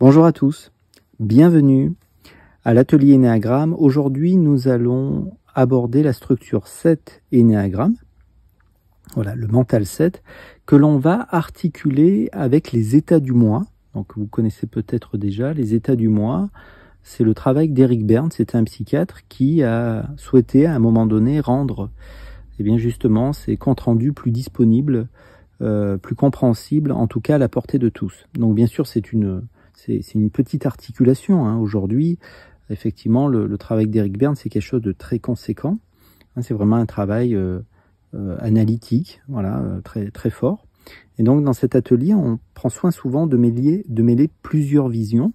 Bonjour à tous, bienvenue à l'atelier Énéagramme. Aujourd'hui, nous allons aborder la structure 7 Énéagramme, voilà, le mental 7, que l'on va articuler avec les états du moi. Donc, vous connaissez peut-être déjà les états du moi. C'est le travail d'Eric Berne, c'est un psychiatre qui a souhaité à un moment donné rendre, eh bien justement, ces comptes rendus plus disponibles, plus compréhensibles, en tout cas à la portée de tous. Donc, bien sûr, c'est une petite articulation. Hein. Aujourd'hui, effectivement, le travail d'Eric Berne, c'est quelque chose de très conséquent. Hein, c'est vraiment un travail analytique, voilà, très, très fort. Et donc, dans cet atelier, on prend soin souvent de mêler plusieurs visions,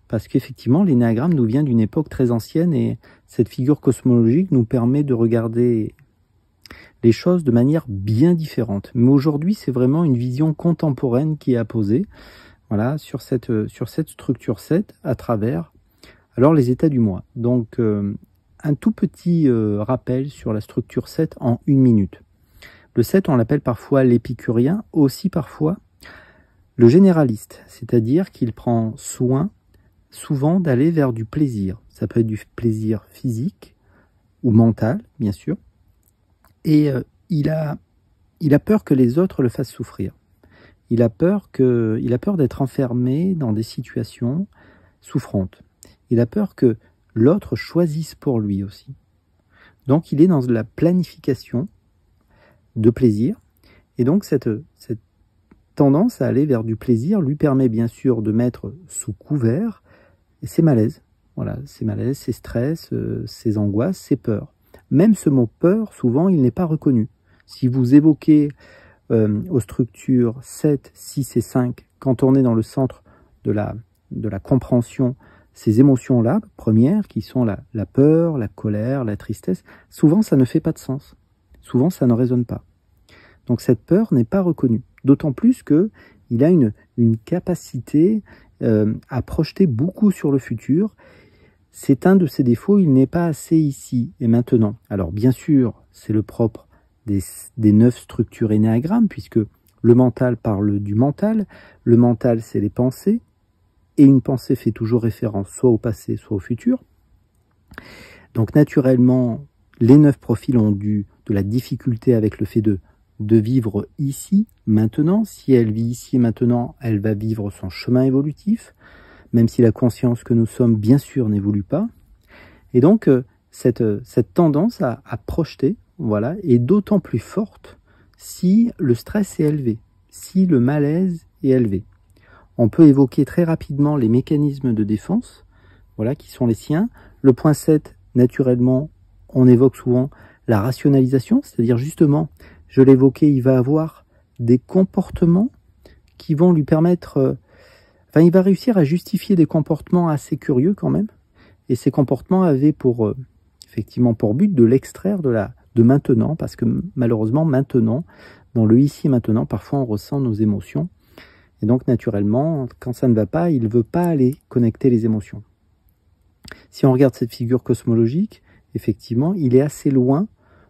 parce qu'effectivement, l'énéagramme nous vient d'une époque très ancienne, et cette figure cosmologique nous permet de regarder les choses de manière bien différente. Mais aujourd'hui, c'est vraiment une vision contemporaine qui est apposée. Voilà, sur cette structure 7 à travers alors les états du moi. Donc un tout petit rappel sur la structure 7 en 1 minute. Le 7, on l'appelle parfois l'épicurien, aussi parfois le généraliste, c'est-à-dire qu'il prend soin souvent d'aller vers du plaisir. Ça peut être du plaisir physique ou mental, bien sûr, et il a peur que les autres le fassent souffrir. Il a peur d'être enfermé dans des situations souffrantes. Il a peur que l'autre choisisse pour lui aussi. Donc il est dans la planification de plaisir. Et donc cette tendance à aller vers du plaisir lui permet bien sûr de mettre sous couvert ses malaises. Voilà, ses malaises, ses stress, ses angoisses, ses peurs. Même ce mot peur, souvent, il n'est pas reconnu. Si vous évoquez aux structures 7, 6 et 5, quand on est dans le centre de la compréhension, ces émotions-là, premières, qui sont la peur, la colère, la tristesse, souvent ça ne fait pas de sens. Souvent ça ne résonne pas. Donc cette peur n'est pas reconnue. D'autant plus qu'il a une capacité à projeter beaucoup sur le futur. C'est un de ses défauts, il n'est pas assez ici et maintenant. Alors bien sûr, c'est le propre des 9 structures énéagrammes, puisque le mental parle du mental. Le mental, c'est les pensées, et une pensée fait toujours référence soit au passé, soit au futur. Donc naturellement, les 9 profils ont de la difficulté avec le fait de vivre ici, maintenant. Si elle vit ici et maintenant, elle va vivre son chemin évolutif, même si la conscience que nous sommes, bien sûr, n'évolue pas. Et donc, cette tendance à projeter, voilà, est d'autant plus forte si le stress est élevé, si le malaise est élevé. On peut évoquer très rapidement les mécanismes de défense, voilà, qui sont les siens. Le point 7, naturellement, on évoque souvent la rationalisation, c'est-à-dire justement, je l'évoquais, il va avoir des comportements qui vont lui permettre... Enfin, il va réussir à justifier des comportements assez curieux quand même. Et ces comportements avaient effectivement pour but de l'extraire de maintenant, parce que malheureusement, maintenant, dans le ici et maintenant, parfois on ressent nos émotions. Et donc, naturellement, quand ça ne va pas, il ne veut pas aller connecter les émotions. Si on regarde cette figure cosmologique, effectivement, il est assez loin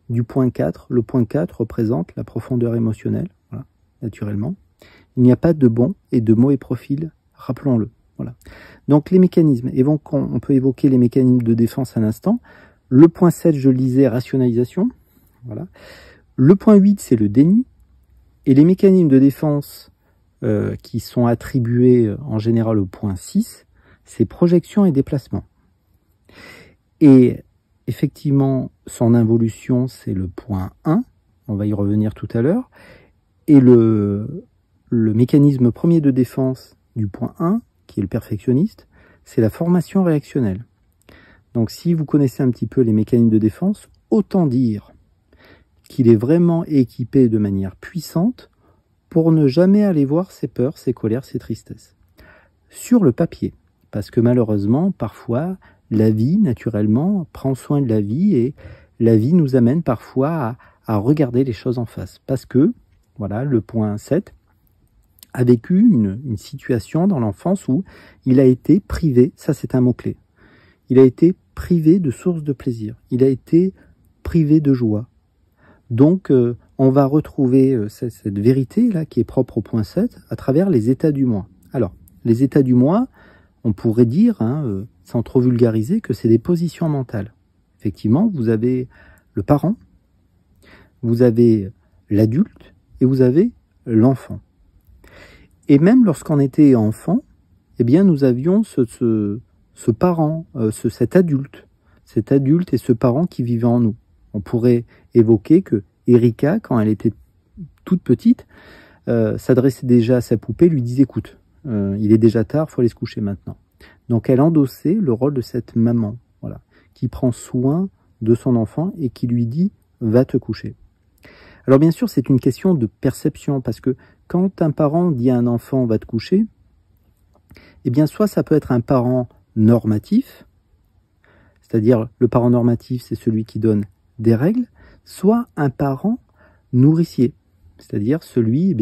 du point 4. Le point 4 représente la profondeur émotionnelle, voilà, naturellement. Il n'y a pas de bon et de mauvais profil, rappelons-le. Voilà. Donc, les mécanismes, on peut évoquer les mécanismes de défense à l'instant. Le point 7, je le disais, rationalisation. Voilà. Le point 8, c'est le déni. Et les mécanismes de défense qui sont attribués en général au point 6, c'est projection et déplacement. Et effectivement, son involution, c'est le point 1. On va y revenir tout à l'heure. Et le mécanisme premier de défense du point 1, qui est le perfectionniste, c'est la formation réactionnelle. Donc si vous connaissez un petit peu les mécanismes de défense, autant dire qu'il est vraiment équipé de manière puissante pour ne jamais aller voir ses peurs, ses colères, ses tristesses. Sur le papier, parce que malheureusement, parfois, la vie, naturellement, prend soin de la vie, et la vie nous amène parfois à regarder les choses en face. Parce que, voilà, le point 7 a vécu une situation dans l'enfance où il a été privé, ça c'est un mot-clé, il a été privé de sources de plaisir, il a été privé de joie. Donc, on va retrouver cette vérité-là qui est propre au point 7 à travers les états du moi. Alors, les états du moi, on pourrait dire, sans trop vulgariser, que c'est des positions mentales. Effectivement, vous avez le parent, vous avez l'adulte et vous avez l'enfant. Et même lorsqu'on était enfant, eh bien, nous avions ce parent, cet adulte et ce parent qui vivait en nous. On pourrait évoquer que Erika, quand elle était toute petite, s'adressait déjà à sa poupée, lui disait « écoute, il est déjà tard, il faut aller se coucher maintenant ». Donc elle endossait le rôle de cette maman, voilà, qui prend soin de son enfant et qui lui dit « va te coucher ». Alors bien sûr, c'est une question de perception, parce que quand un parent dit à un enfant « va te coucher », eh bien soit ça peut être un parent normatif, c'est-à-dire le parent normatif, c'est celui qui donne des règles, soit un parent nourricier, c'est-à-dire celui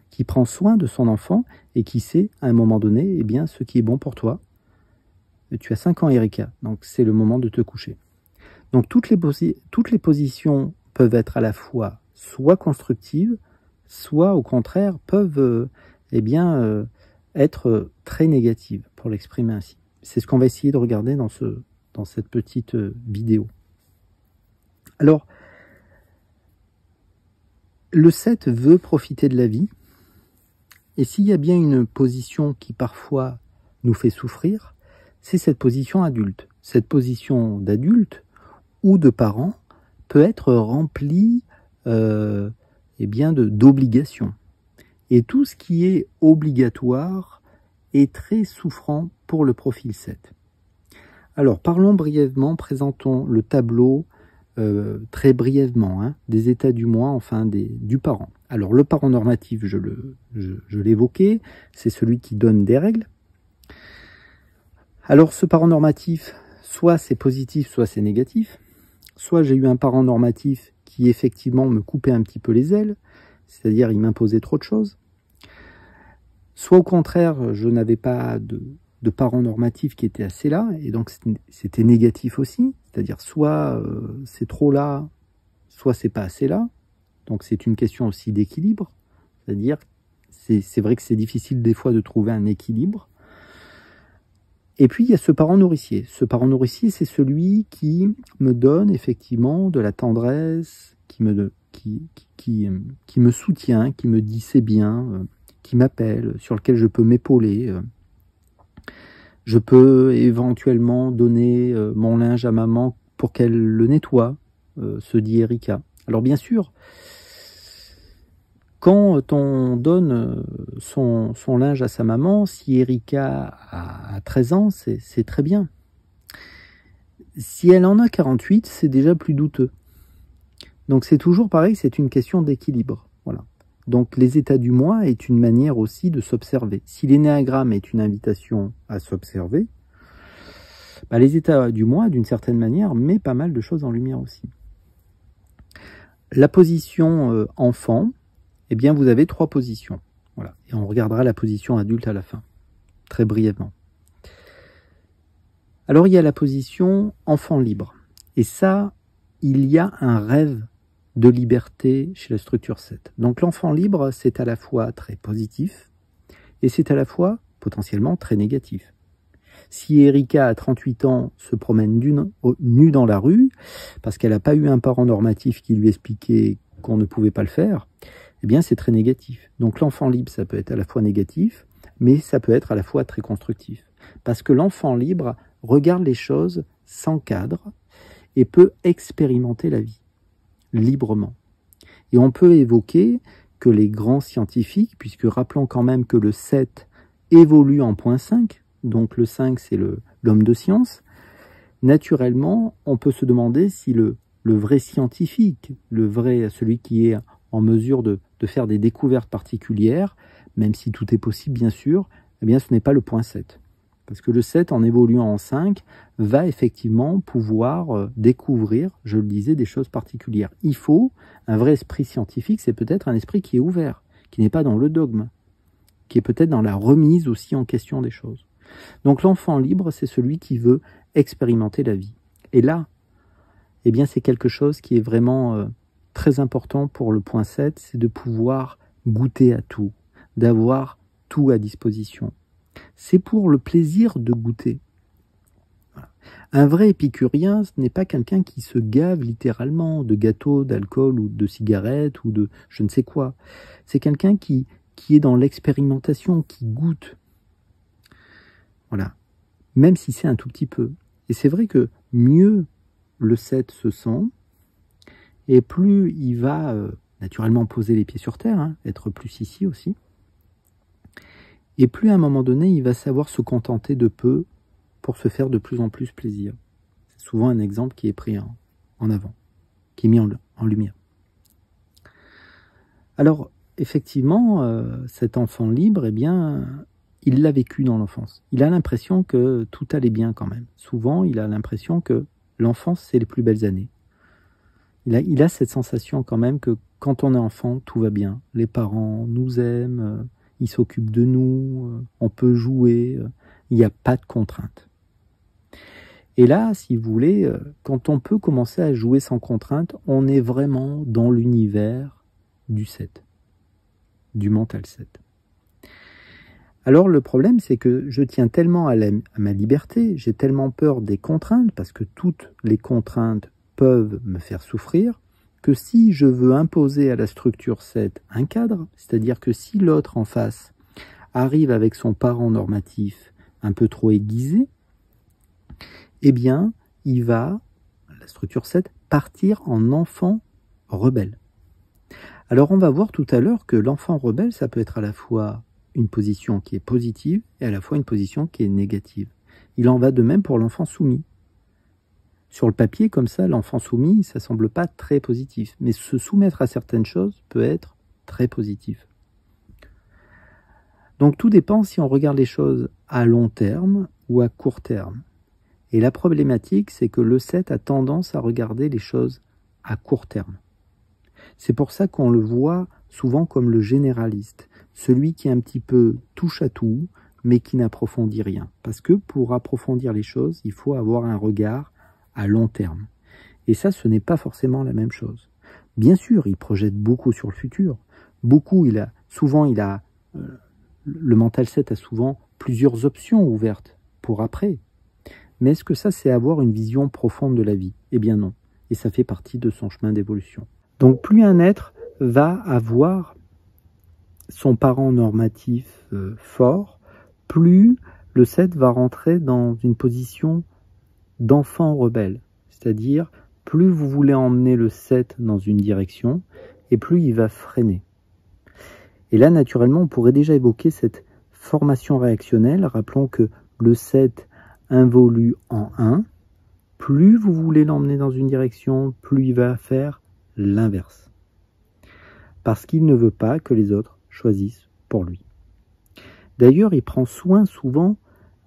qui prend soin de son enfant et qui sait à un moment donné ce qui est bon pour toi. Tu as 5 ans, Erika, donc c'est le moment de te coucher. Donc toutes les positions peuvent être à la fois soit constructives, soit au contraire peuvent être très négatives, pour l'exprimer ainsi. C'est ce qu'on va essayer de regarder dans cette petite vidéo. Alors, le 7 veut profiter de la vie, et s'il y a bien une position qui parfois nous fait souffrir, c'est cette position adulte. Cette position d'adulte ou de parent peut être remplie d'obligations. Et tout ce qui est obligatoire est très souffrant pour le profil 7. Alors, parlons brièvement, présentons le tableau très brièvement, des états du moi, enfin du parent. Alors, le parent normatif, je l'évoquais, c'est celui qui donne des règles. Alors, ce parent normatif, soit c'est positif, soit c'est négatif. Soit j'ai eu un parent normatif qui effectivement me coupait un petit peu les ailes, c'est-à-dire il m'imposait trop de choses. Soit au contraire, je n'avais pas de parent normatif qui était assez là, et donc c'était négatif aussi, c'est-à-dire soit c'est trop là, soit c'est pas assez là. Donc c'est une question aussi d'équilibre, c'est-à-dire c'est vrai que c'est difficile des fois de trouver un équilibre. Et puis il y a ce parent nourricier. Ce parent nourricier, c'est celui qui me donne effectivement de la tendresse, qui me soutient, qui me dit c'est bien, qui m'appelle, sur lequel je peux m'épauler. Je peux éventuellement donner mon linge à maman pour qu'elle le nettoie, se dit Erika. Alors bien sûr, quand on donne son linge à sa maman, si Erika a 13 ans, c'est très bien. Si elle en a 48, c'est déjà plus douteux. Donc c'est toujours pareil, c'est une question d'équilibre. Voilà. Donc les états du moi est une manière aussi de s'observer. Si l'énéagramme est une invitation à s'observer, les états du moi, d'une certaine manière, met pas mal de choses en lumière aussi. La position enfant, eh bien vous avez 3 positions. Voilà. Et on regardera la position adulte à la fin, très brièvement. Alors il y a la position enfant libre. Et ça, il y a un rêve de liberté chez la structure 7. Donc l'enfant libre, c'est à la fois très positif et c'est à la fois potentiellement très négatif. Si Erika à 38 ans se promène nue dans la rue, parce qu'elle n'a pas eu un parent normatif qui lui expliquait qu'on ne pouvait pas le faire, eh bien c'est très négatif. Donc l'enfant libre, ça peut être à la fois négatif, mais ça peut être à la fois très constructif. Parce que l'enfant libre regarde les choses sans cadre et peut expérimenter la vie librement. Et on peut évoquer que les grands scientifiques, puisque rappelons quand même que le 7 évolue en point 5, donc le 5 c'est l'homme de science, naturellement on peut se demander si le vrai scientifique, celui qui est en mesure de faire des découvertes particulières, même si tout est possible bien sûr, eh bien ce n'est pas le point 7. Parce que le 7, en évoluant en 5, va effectivement pouvoir découvrir, je le disais, des choses particulières. Il faut un vrai esprit scientifique, c'est peut-être un esprit qui est ouvert, qui n'est pas dans le dogme, qui est peut-être dans la remise aussi en question des choses. Donc l'enfant libre, c'est celui qui veut expérimenter la vie. Et là, eh bien c'est quelque chose qui est vraiment très important pour le point 7, c'est de pouvoir goûter à tout, d'avoir tout à disposition. C'est pour le plaisir de goûter. Voilà. Un vrai épicurien, ce n'est pas quelqu'un qui se gave littéralement de gâteaux, d'alcool ou de cigarettes ou de je ne sais quoi. C'est quelqu'un qui est dans l'expérimentation, qui goûte. Voilà. Même si c'est un tout petit peu. Et c'est vrai que mieux le 7 se sent, et plus il va naturellement poser les pieds sur terre, hein, être plus ici aussi, et plus à un moment donné, il va savoir se contenter de peu pour se faire de plus en plus plaisir. C'est souvent un exemple qui est pris en avant, qui est mis en lumière. Alors, effectivement, cet enfant libre, eh bien, il l'a vécu dans l'enfance. Il a l'impression que tout allait bien quand même. Souvent, il a l'impression que l'enfance, c'est les plus belles années. Il a cette sensation quand même que quand on est enfant, tout va bien. Les parents nous aiment, ils s'occupent de nous, on peut jouer, il n'y a pas de contraintes. Et là, si vous voulez, quand on peut commencer à jouer sans contrainte, on est vraiment dans l'univers du 7, du mental 7. Alors le problème, c'est que je tiens tellement à ma liberté, j'ai tellement peur des contraintes, parce que toutes les contraintes peuvent me faire souffrir, que si je veux imposer à la structure 7 un cadre, c'est-à-dire que si l'autre en face arrive avec son parent normatif un peu trop aiguisé, eh bien, il va, la structure 7, partir en enfant rebelle. Alors on va voir tout à l'heure que l'enfant rebelle, ça peut être à la fois une position qui est positive et à la fois une position qui est négative. Il en va de même pour l'enfant soumis. Sur le papier, comme ça, l'enfant soumis, ça semble pas très positif. Mais se soumettre à certaines choses peut être très positif. Donc tout dépend si on regarde les choses à long terme ou à court terme. Et la problématique, c'est que le 7 a tendance à regarder les choses à court terme. C'est pour ça qu'on le voit souvent comme le généraliste, celui qui un petit peu touche à tout, mais qui n'approfondit rien. Parce que pour approfondir les choses, il faut avoir un regard à long terme. Et ça, ce n'est pas forcément la même chose. Bien sûr, il projette beaucoup sur le futur. Le mental 7 a souvent plusieurs options ouvertes pour après. Mais est-ce que ça, c'est avoir une vision profonde de la vie? Eh bien non. Et ça fait partie de son chemin d'évolution. Donc plus un être va avoir son parent normatif fort, plus le 7 va rentrer dans une position d'enfant rebelle. C'est-à-dire, plus vous voulez emmener le 7 dans une direction, et plus il va freiner. Et là, naturellement, on pourrait déjà évoquer cette formation réactionnelle. Rappelons que le 7 involue en 1. Plus vous voulez l'emmener dans une direction, plus il va faire l'inverse. Parce qu'il ne veut pas que les autres choisissent pour lui. D'ailleurs, il prend soin souvent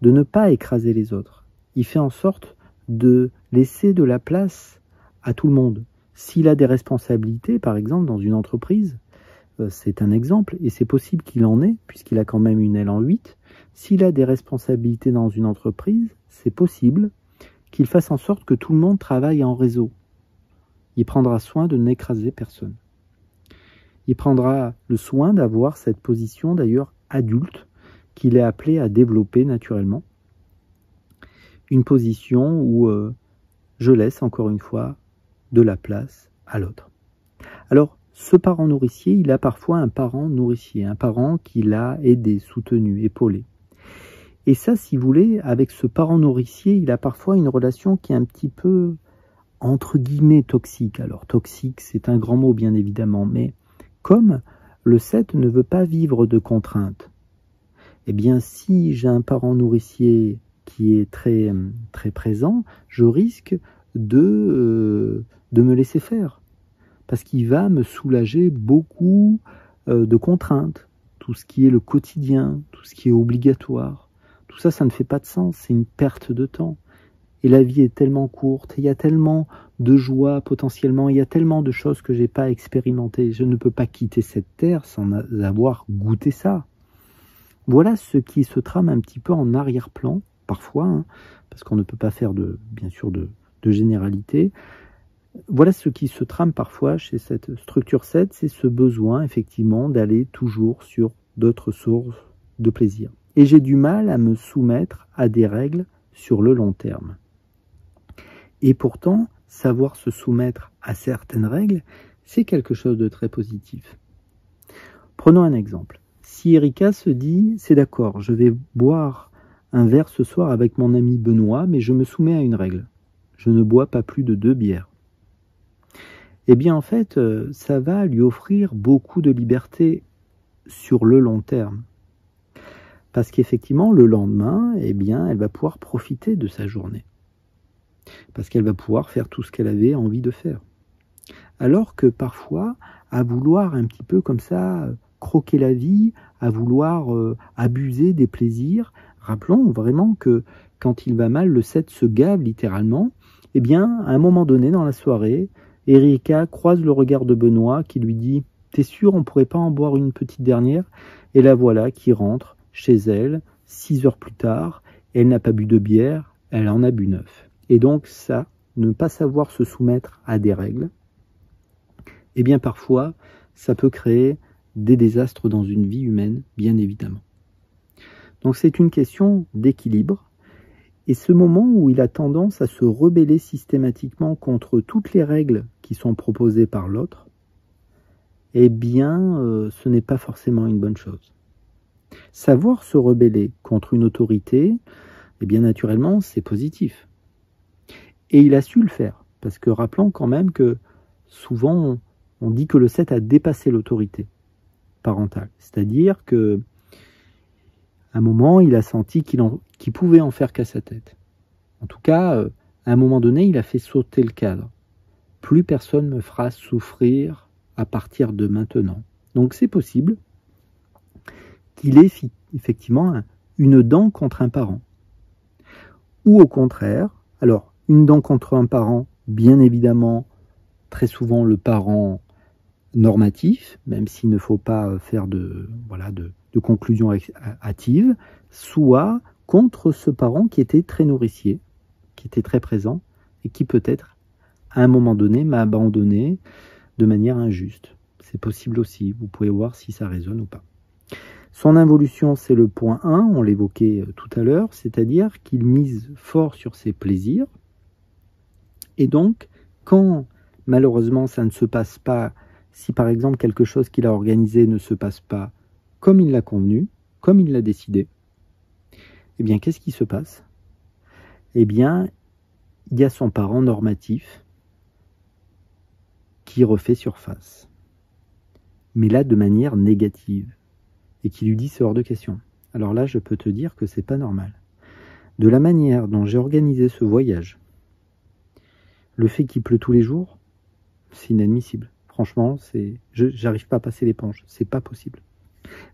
de ne pas écraser les autres. Il fait en sorte de laisser de la place à tout le monde. S'il a des responsabilités, par exemple, dans une entreprise, c'est un exemple, et c'est possible qu'il en ait, puisqu'il a quand même une aile en 8. S'il a des responsabilités dans une entreprise, c'est possible qu'il fasse en sorte que tout le monde travaille en réseau. Il prendra soin de n'écraser personne. Il prendra le soin d'avoir cette position, d'ailleurs, adulte, qu'il est appelé à développer naturellement. Une position où je laisse, encore une fois, de la place à l'autre. Alors, ce parent nourricier, il a parfois un parent nourricier, un parent qui l'a aidé, soutenu, épaulé. Et ça, si vous voulez, avec ce parent nourricier, il a parfois une relation qui est un petit peu, entre guillemets, toxique. Alors, toxique, c'est un grand mot, bien évidemment, mais comme le 7 ne veut pas vivre de contraintes, eh bien, si j'ai un parent nourricier qui est très, très présent, je risque de me laisser faire. Parce qu'il va me soulager beaucoup de contraintes. Tout ce qui est le quotidien, tout ce qui est obligatoire. Tout ça, ça ne fait pas de sens, c'est une perte de temps. Et la vie est tellement courte, il y a tellement de joie potentiellement, il y a tellement de choses que je n'ai pas expérimentées. Je ne peux pas quitter cette terre sans avoir goûté ça. Voilà ce qui se trame un petit peu en arrière-plan, parfois, hein, parce qu'on ne peut pas faire bien sûr de généralité. Voilà ce qui se trame parfois chez cette structure 7, c'est ce besoin effectivement d'aller toujours sur d'autres sources de plaisir. et j'ai du mal à me soumettre à des règles sur le long terme. Et pourtant, savoir se soumettre à certaines règles, c'est quelque chose de très positif. Prenons un exemple. Si Erika se dit, c'est d'accord, je vais boire un verre ce soir avec mon ami Benoît, mais je me soumets à une règle. Je ne bois pas plus de 2 bières. Eh bien, en fait, ça va lui offrir beaucoup de liberté sur le long terme. Parce qu'effectivement, le lendemain, eh bien, elle va pouvoir profiter de sa journée. Parce qu'elle va pouvoir faire tout ce qu'elle avait envie de faire. Alors que parfois, à vouloir un petit peu comme ça croquer la vie, à vouloir abuser des plaisirs, rappelons vraiment que quand il va mal, le 7 se gave littéralement. Eh bien, à un moment donné dans la soirée, Erika croise le regard de Benoît qui lui dit « T'es sûr, on pourrait pas en boire une petite dernière ?» Et la voilà qui rentre chez elle, 6 heures plus tard, elle n'a pas bu de bière, elle en a bu 9. Et donc ça, ne pas savoir se soumettre à des règles, eh bien parfois, ça peut créer des désastres dans une vie humaine, bien évidemment. Donc c'est une question d'équilibre. Et ce moment où il a tendance à se rebeller systématiquement contre toutes les règles qui sont proposées par l'autre, eh bien, ce n'est pas forcément une bonne chose. Savoir se rebeller contre une autorité, eh bien, naturellement, c'est positif. Et il a su le faire, parce que rappelons quand même que souvent, on dit que le 7 a dépassé l'autorité parentale. C'est-à-dire que à un moment, il a senti qu'il pouvait en faire qu'à sa tête. En tout cas, à un moment donné, il a fait sauter le cadre. Plus personne me fera souffrir à partir de maintenant. Donc c'est possible qu'il ait effectivement une dent contre un parent. Ou au contraire, alors une dent contre un parent, bien évidemment, très souvent le parent normatif, même s'il ne faut pas faire de conclusion hâtive, soit contre ce parent qui était très nourricier, qui était très présent, et qui peut-être, à un moment donné, m'a abandonné de manière injuste. C'est possible aussi, vous pouvez voir si ça résonne ou pas. Son involution, c'est le point 1, on l'évoquait tout à l'heure, c'est-à-dire qu'il mise fort sur ses plaisirs, et donc, quand malheureusement ça ne se passe pas, si par exemple quelque chose qu'il a organisé ne se passe pas comme il l'a convenu, comme il l'a décidé, eh bien qu'est-ce qui se passe? Eh bien, il y a son parent normatif qui refait surface. Mais là, de manière négative. Et qui lui dit c'est hors de question. Alors là, je peux te dire que c'est pas normal. De la manière dont j'ai organisé ce voyage, le fait qu'il pleut tous les jours, c'est inadmissible. Franchement, j'arrive pas à passer l'éponge. C'est pas possible.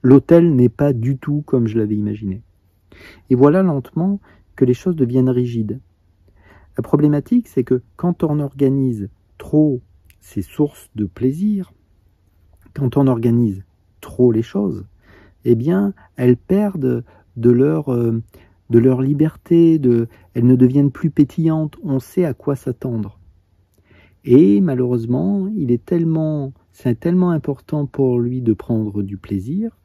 L'hôtel n'est pas du tout comme je l'avais imaginé. Et voilà lentement que les choses deviennent rigides. La problématique, c'est que quand on organise trop ces sources de plaisir, quand on organise trop les choses, eh bien, elles perdent de leur liberté, elles ne deviennent plus pétillantes, on sait à quoi s'attendre. Et malheureusement, c'est tellement important pour lui de prendre du plaisir,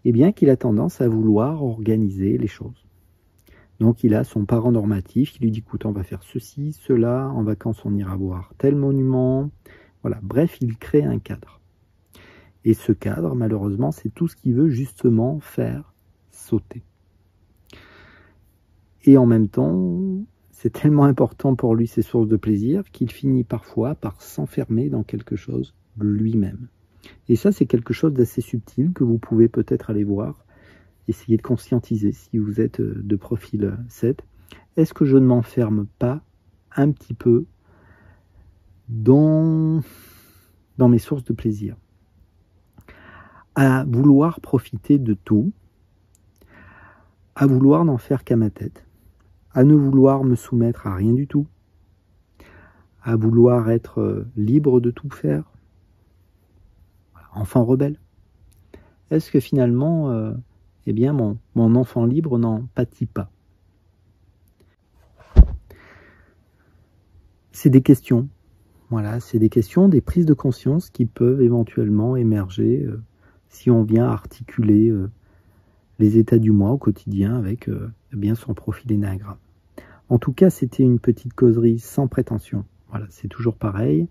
eh bien qu'il a tendance à vouloir organiser les choses. Donc il a son parent normatif qui lui dit, écoute, on va faire ceci, cela, en vacances on ira voir tel monument. Voilà, bref, il crée un cadre. Et ce cadre, malheureusement, c'est tout ce qu'il veut justement faire sauter. Et en même temps, c'est tellement important pour lui ces sources de plaisir qu'il finit parfois par s'enfermer dans quelque chose lui-même. Et ça, c'est quelque chose d'assez subtil que vous pouvez peut-être aller voir, essayer de conscientiser si vous êtes de profil 7. Est-ce que je ne m'enferme pas un petit peu dans mes sources de plaisir, à vouloir profiter de tout, à vouloir n'en faire qu'à ma tête, à ne vouloir me soumettre à rien du tout, à vouloir être libre de tout faire, enfant rebelle. Est-ce que finalement, eh bien, mon enfant libre n'en pâtit pas? C'est des questions. Voilà, c'est des questions, des prises de conscience qui peuvent éventuellement émerger si on vient articuler les états du moi au quotidien avec eh bien son profil énéagramme. En tout cas, c'était une petite causerie sans prétention. Voilà, c'est toujours pareil.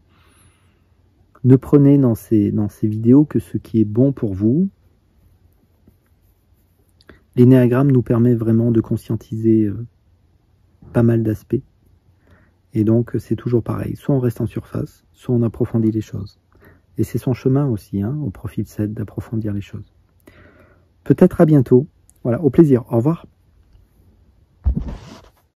Ne prenez dans ces vidéos que ce qui est bon pour vous. L'énéagramme nous permet vraiment de conscientiser pas mal d'aspects. Et donc, c'est toujours pareil. Soit on reste en surface, soit on approfondit les choses. Et c'est son chemin aussi, hein, au profil 7, d'approfondir les choses. Peut-être à bientôt. Voilà, au plaisir. Au revoir.